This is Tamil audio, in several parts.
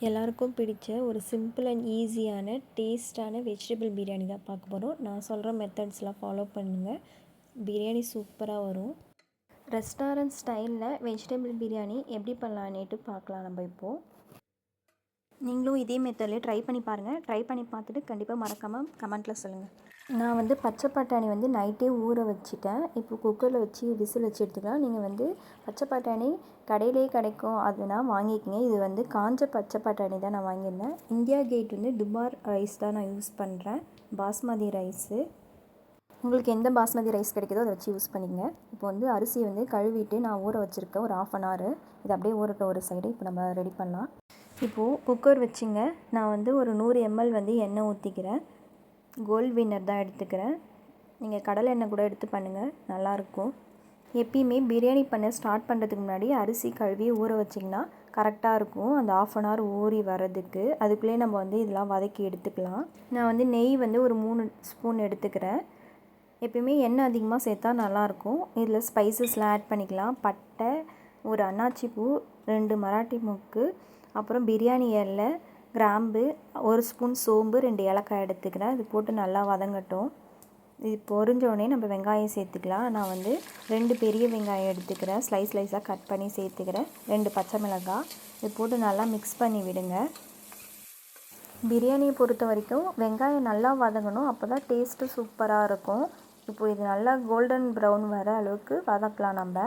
எல்லாருக்கும் பிடிச்ச ஒரு சிம்பிள் அண்ட் ஈஸியான டேஸ்ட்டான வெஜிடபிள் பிரியாணி தான் பார்க்க போகிறோம். நான் சொல்கிற மெத்தட்ஸ்லாம் ஃபாலோ பண்ணுங்கள். பிரியாணி சூப்பராக வரும். ரெஸ்டாரண்ட் ஸ்டைலில் வெஜிடபிள் பிரியாணி எப்படி பண்ணலான்னுட்டு பார்க்கலாம் நம்ம இப்போது. நீங்களும் இதே மெத்தட்லேயே ட்ரை பண்ணி பாருங்கள். ட்ரை பண்ணி பார்த்துட்டு கண்டிப்பாக மறக்காமல் கமெண்ட்டில் சொல்லுங்கள். நான் பச்சை பட்டாணி நைட்டே ஊற வச்சுட்டேன். இப்போ குக்கரில் வச்சு விசில் வச்சு எடுத்துக்கலாம். நீங்கள் பச்சை பட்டாணி கடையிலே கிடைக்கும், அதுனா வாங்கிக்கங்க. இது காஞ்ச பச்சை பட்டாணி தான் நான் வாங்கியிருந்தேன். இந்தியா கேட் துபார் ரைஸ் தான் நான் யூஸ் பண்ணுறேன், பாஸ்மதி ரைஸு. உங்களுக்கு எந்த பாஸ்மதி ரைஸ் கிடைக்குதோ அதை வச்சு யூஸ் பண்ணிக்கங்க. இப்போ அரிசி கழுவிட்டு நான் ஊற வச்சுருக்கேன் ஒரு 1/2 hour. இது அப்படியே ஊறட்டும் ஒரு சைடு. இப்போ நம்ம ரெடி பண்ணலாம். இப்போது குக்கர் வச்சுங்க. நான் ஒரு 100 ml எண்ணெய் ஊற்றிக்கிறேன். கோல்ட் வின்னர் தான் எடுத்துக்கிறேன். நீங்கள் கடலை எண்ணெய் கூட எடுத்து பண்ணுங்கள், நல்லாயிருக்கும். எப்பயுமே பிரியாணி பண்ண ஸ்டார்ட் பண்ணுறதுக்கு முன்னாடி அரிசி கழுவி ஊற வச்சிங்கன்னா கரெக்டாக இருக்கும். அந்த 1/2 hour ஊறி வர்றதுக்கு அதுக்குள்ளே நம்ம இதெல்லாம் வதக்கி எடுத்துக்கலாம். நான் நெய் ஒரு 3 ஸ்பூன் எடுத்துக்கிறேன். எப்பயுமே எண்ணெய் அதிகமாக சேர்த்தா நல்லாயிருக்கும். இதில் ஸ்பைசஸ்லாம் ஆட் பண்ணிக்கலாம். பட்டை, ஒரு அன்னாச்சி பூ, 2 மராட்டி மொக்கு, அப்புறம் பிரியாணி இலை, கிராம்பு, 1 ஸ்பூன் சோம்பு, 2 ஏலக்காய் எடுத்துக்கிறேன். இது போட்டு நல்லா வதங்கட்டும். இது பொரிஞ்சோடனே நம்ம வெங்காயம் சேர்த்துக்கலாம். நான் 2 பெரிய வெங்காயம் எடுத்துக்கிறேன், ஸ்லைஸாக கட் பண்ணி சேர்த்துக்கிறேன். 2 பச்சை மிளகாய். இது போட்டு நல்லா மிக்ஸ் பண்ணி விடுங்க. பிரியாணியை பொறுத்த வரைக்கும் வெங்காயம் நல்லா வதங்கணும், அப்போ தான் டேஸ்ட்டு சூப்பராக இருக்கும். இப்போ இது நல்லா கோல்டன் ப்ரௌன் வர அளவுக்கு வதக்கலாம். நம்ம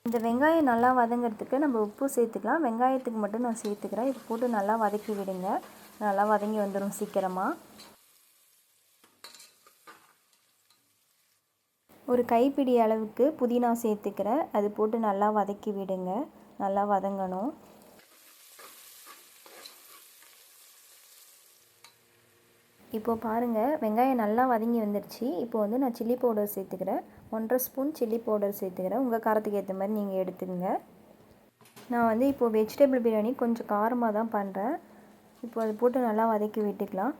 இந்த வெங்காயம் நல்லா வதங்கிறதுக்கு நம்ம உப்பு சேர்த்துக்கலாம். வெங்காயத்துக்கு மட்டும் நான் சேர்த்துக்கிறேன். இது போட்டு நல்லா வதக்கி விடுங்க. நல்லா வதங்கி வந்துடும் சீக்கிரமாக. ஒரு கைப்பிடி அளவுக்கு புதினா சேர்த்துக்கிறேன். அது போட்டு நல்லா வதக்கி விடுங்க. நல்லா வதங்கணும். இப்போது பாருங்கள், வெங்காயம் நல்லா வதங்கி வந்துடுச்சு. இப்போது நான் சில்லி பவுடர் சேர்த்துக்கிறேன். 1.5 ஸ்பூன் சில்லி பவுடர் சேர்த்துக்கிறேன். உங்கள் காரத்துக்கு ஏற்ற மாதிரி நீங்கள் எடுத்துக்கங்க. நான் இப்போது வெஜிடபிள் பிரியாணி கொஞ்சம் காரமாக தான் பண்ணுறேன். இப்போ அதை போட்டு நல்லா வதக்கி விட்டுக்கலாம்.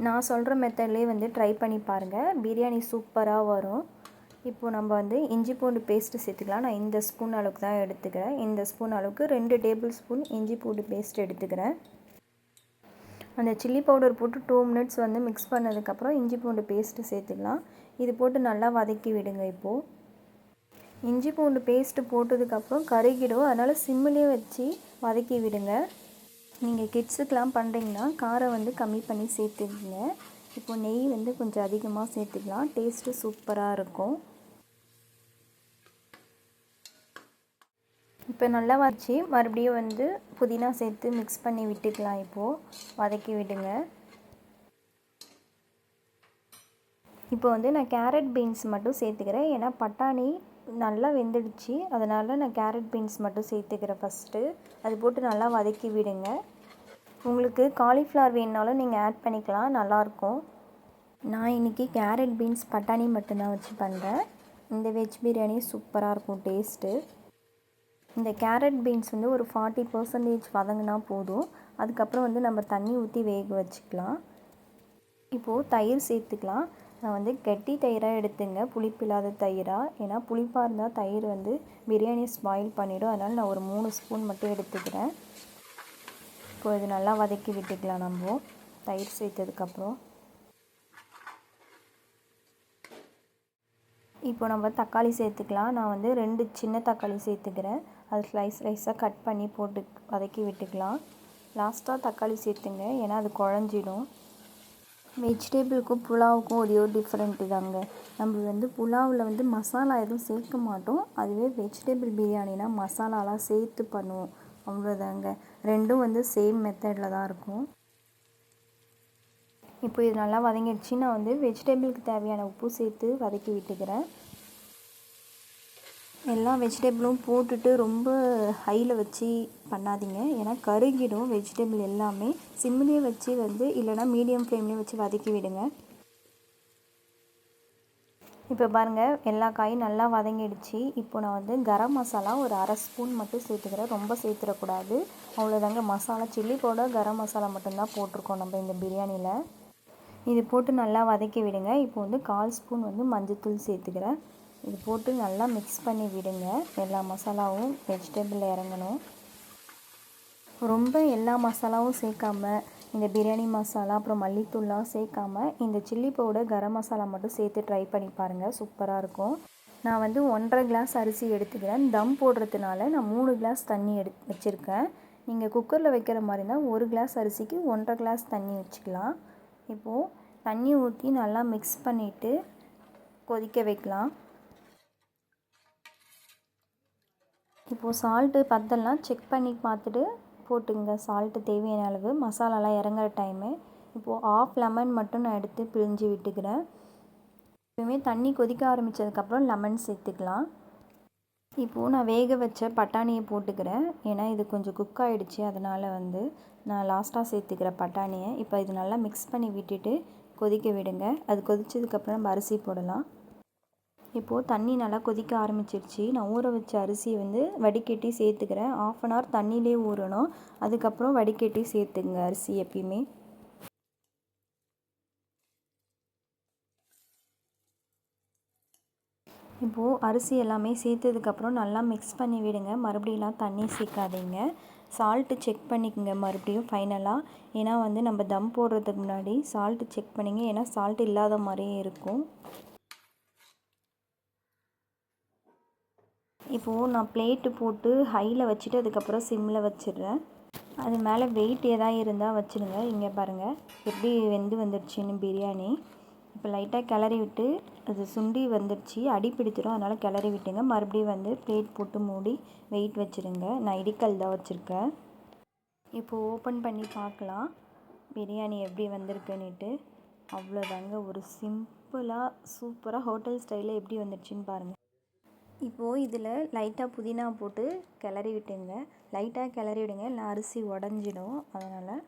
நான் சொல்கிற மெத்தட்லேயே ட்ரை பண்ணி பாருங்கள், பிரியாணி சூப்பராக வரும். இப்போது நம்ம இஞ்சி பூண்டு பேஸ்ட்டு சேர்த்துக்கலாம். நான் இந்த ஸ்பூன் அளவுக்கு தான் எடுத்துக்கிறேன். இந்த ஸ்பூன் அளவுக்கு 2 டேபிள் ஸ்பூன் இஞ்சி பூண்டு பேஸ்ட் எடுத்துக்கிறேன். அந்த சில்லி பவுடர் போட்டு 2 minutes மிக்ஸ் பண்ணதுக்கப்புறம் இஞ்சி பூண்டு பேஸ்ட்டு சேர்த்துக்கலாம். இது போட்டு நல்லா வதக்கி விடுங்க. இப்போது இஞ்சி பூண்டு பேஸ்ட்டு போட்டதுக்கப்புறம் கருகிடும், அதனால் சிம்மிலே வச்சு வதக்கி விடுங்க. நீங்கள் கிட்ஸுக்கெலாம் பண்ணுறீங்கன்னா காரம் கம்மி பண்ணி சேர்த்துக்குங்க. இப்போது நெய் கொஞ்சம் அதிகமாக சேர்த்துக்கலாம், டேஸ்ட்டு சூப்பராக இருக்கும். இப்போ நல்லா வச்சு மறுபடியும் புதினா சேர்த்து மிக்ஸ் பண்ணி விட்டுக்கலாம். இப்போது வதக்கி விடுங்க. இப்போ நான் கேரட் பீன்ஸ் மட்டும் சேர்த்துக்கிறேன். ஏன்னா பட்டாணி நல்லா வெந்துடுச்சு, அதனால் நான் கேரட் பீன்ஸ் மட்டும் சேர்த்துக்கிறேன் ஃபஸ்ட்டு. அது போட்டு நல்லா வதக்கி விடுங்க. உங்களுக்கு காலிஃப்ளவர் வேணுனாலும் நீங்கள் ஆட் பண்ணிக்கலாம், நல்லாயிருக்கும். நான் இன்றைக்கி கேரட் பீன்ஸ் பட்டாணி மட்டும்தான் வச்சு பண்ணுறேன். இந்த வெஜ் பிரியாணி சூப்பராக இருக்கும் டேஸ்ட்டு. இந்த கேரட் பீன்ஸ் ஒரு 40% வதங்கினா போதும். அதுக்கப்புறம் நம்ம தண்ணி ஊற்றி வேக வச்சுக்கலாம். இப்போது தயிர் சேர்த்துக்கலாம். நான் கெட்டி தயிராக எடுத்துங்க, புளிப்பு இல்லாத தயிராக. ஏன்னா புளிப்பாக இருந்தால் தயிர் பிரியாணி ஸ்பாயில் பண்ணிவிடும். அதனால் நான் ஒரு 3 ஸ்பூன் மட்டும் எடுத்துக்கிறேன். இப்போது இது நல்லா வதக்கி விட்டுக்கலாம். நம்ம தயிர் சேர்த்ததுக்கப்புறம் இப்போ நம்ம தக்காளி சேர்த்துக்கலாம். நான் 2 சின்ன தக்காளி சேர்த்துக்கிறேன். அது ஸ்லைஸாக கட் பண்ணி போட்டு வதக்கி விட்டுக்கலாம். லாஸ்ட்டாக தக்காளி சேர்த்துங்க, ஏன்னா அது குழஞ்சிடும். வெஜிடபிளுக்கும் புலாவுக்கும் ஒரே ஒரு டிஃப்ரெண்ட்டு தாங்க. நம்ம புலாவில் மசாலா எதுவும் சேர்க்க மாட்டோம். அதுவே வெஜிடபிள் பிரியாணினா மசாலாலாம் சேர்த்து பண்ணுவோம், அவ்வளோதாங்க. ரெண்டும் சேம் மெத்தடில் தான் இருக்கும். இப்போ இது நல்லா வதங்கிடுச்சு. நான் வெஜிடபிளுக்கு தேவையான உப்பு சேர்த்து வதக்கி விட்டுக்கிறேன். எல்லா வெஜிடபிளும் போட்டுட்டு ரொம்ப ஹையில் வச்சு பண்ணாதீங்க, ஏன்னா கருகிடும் வெஜிடபிள் எல்லாமே. சிம்மிலே வச்சு இல்லைனா மீடியம் ஃப்ளேம்லேயே வச்சு வதக்கி விடுங்க. இப்போ பாருங்கள், எல்லா காயும் நல்லா வதங்கிடுச்சு. இப்போ நான் கரம் மசாலா ஒரு 1/2 ஸ்பூன் மட்டும் சேர்த்துக்கிறேன், ரொம்ப சேர்த்துடக்கூடாது. அவ்வளோதாங்க. மசாலா சில்லி பவுடர், கரம் மசாலா மட்டும்தான் போட்டிருக்கோம் நம்ம இந்த பிரியாணியில். இது போட்டு நல்லா வதக்கி விடுங்க. இப்போ 1/4 ஸ்பூன் மஞ்சள்தூள் சேர்த்துக்கிறேன். இது போட்டு நல்லா மிக்ஸ் பண்ணி விடுங்க. எல்லா மசாலாவும் வெஜிடபிள் இறங்கணும். ரொம்ப எல்லா மசாலாவும் சேர்க்காம, இந்த பிரியாணி மசாலா அப்புறம் மல்லித்தூள்லாம் சேர்க்காம இந்த சில்லி பவுடர், கரம் மசாலா மட்டும் சேர்த்து ட்ரை பண்ணி பாருங்கள். சூப்பராக இருக்கும். நான் வந்து 1.5 கிளாஸ் அரிசி எடுத்துக்கிறேன். தம் போடுறதுனால நான் 3 கிளாஸ் தண்ணி வச்சுருக்கேன். நீங்கள் குக்கரில் வைக்கிற மாதிரி இருந்தால் 1 கிளாஸ் அரிசிக்கு 1.5 கிளாஸ் தண்ணி வச்சுக்கலாம். இப்போது தண்ணி ஊற்றி நல்லா மிக்ஸ் பண்ணிவிட்டு கொதிக்க வைக்கலாம். இப்போது சால்ட்டு பத்தலைனா செக் பண்ணி பார்த்துட்டு போட்டுங்க. சால்ட்டு தேவையான அளவு. மசாலாலாம் இறங்குற டைமு. இப்போது ஆஃப் லெமன் மட்டும் நான் எடுத்து பிழிஞ்சு விட்டுக்கிறேன். எப்பவுமே தண்ணி கொதிக்க ஆரம்பித்ததுக்கப்புறம் லெமன் சேர்த்துக்கலாம். இப்போது நான் வேக வச்ச பட்டாணியை போட்டுக்கிறேன். ஏன்னா இது கொஞ்சம் குக் ஆகிடுச்சு, அதனால் வந்து நான் லாஸ்ட்டாக சேர்த்துக்கிறேன் பட்டாணியை. இப்போ இது நல்லா மிக்ஸ் பண்ணி விட்டுட்டு கொதிக்க விடுங்க. அது கொதித்ததுக்கப்புறம் நம்ம அரிசி போடலாம். இப்போது தண்ணி நல்லா கொதிக்க ஆரம்பிச்சிருச்சு. நான் ஊற வச்ச அரிசியை வந்து வடிகட்டி சேர்த்துக்கிறேன். 1/2 அன் ஹவர் தண்ணியிலே ஊறணும். அதுக்கப்புறம் வடிகட்டி சேர்த்துங்க அரிசி எப்பயுமே. இப்போது அரிசி எல்லாமே சேர்த்ததுக்கப்புறம் நல்லா மிக்ஸ் பண்ணி விடுங்க. மறுபடியும்லாம் தண்ணி சேர்க்காதீங்க. சால்ட்டு செக் பண்ணிக்கோங்க மறுபடியும் ஃபைனலாக. ஏன்னா வந்து நம்ம தம் போடுறதுக்கு முன்னாடி சால்ட்டு செக் பண்ணிங்க. ஏன்னா சால்ட் இல்லாத மாதிரியே இருக்கும். இப்போது நான் பிளேட்டு போட்டு ஹையில் வச்சுட்டு அதுக்கப்புறம் சிம்மில் வச்சிடுறேன். அது மேலே வெயிட் எதாவது இருந்தால் வச்சுடுங்க. இங்கே பாருங்கள் எப்படி வெந்து வந்துடுச்சின்னு பிரியாணி. இப்போ லைட்டாக கிளறி விட்டு அது சுண்டி வந்துடுச்சு, அடி பிடிச்சிடும். அதனால் கிளறி விட்டுங்க. மறுபடியும் வந்து பிளேட் போட்டு மூடி வெயிட் வச்சுருங்க. நான் இடிக்கல் தான் வச்சுருக்கேன். இப்போது ஓப்பன் பண்ணி பார்க்கலாம் பிரியாணி எப்படி வந்திருக்குன்னுட்டு. அவ்வளோதாங்க, ஒரு சிம்பிளாக சூப்பராக ஹோட்டல் ஸ்டைலில் எப்படி வந்துடுச்சின்னு பாருங்கள். இப்போது இதில் லைட்டாக புதினா போட்டு கிளறி விட்டுங்க. லைட்டாக கிளறி விடுங்க, இல்லை அரிசி உடஞ்சிடும். அதனால்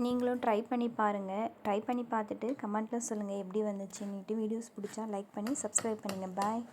நீங்களும் ட்ரை பண்ணி பாருங்கள். ட்ரை பண்ணி பார்த்துட்டு கமெண்ட்டில் சொல்லுங்கள் எப்படி வந்துச்சுன்னுட்டு. வீடியோஸ் பிடிச்சா லைக் பண்ணி சப்ஸ்கிரைப் பண்ணுங்கள். பாய்.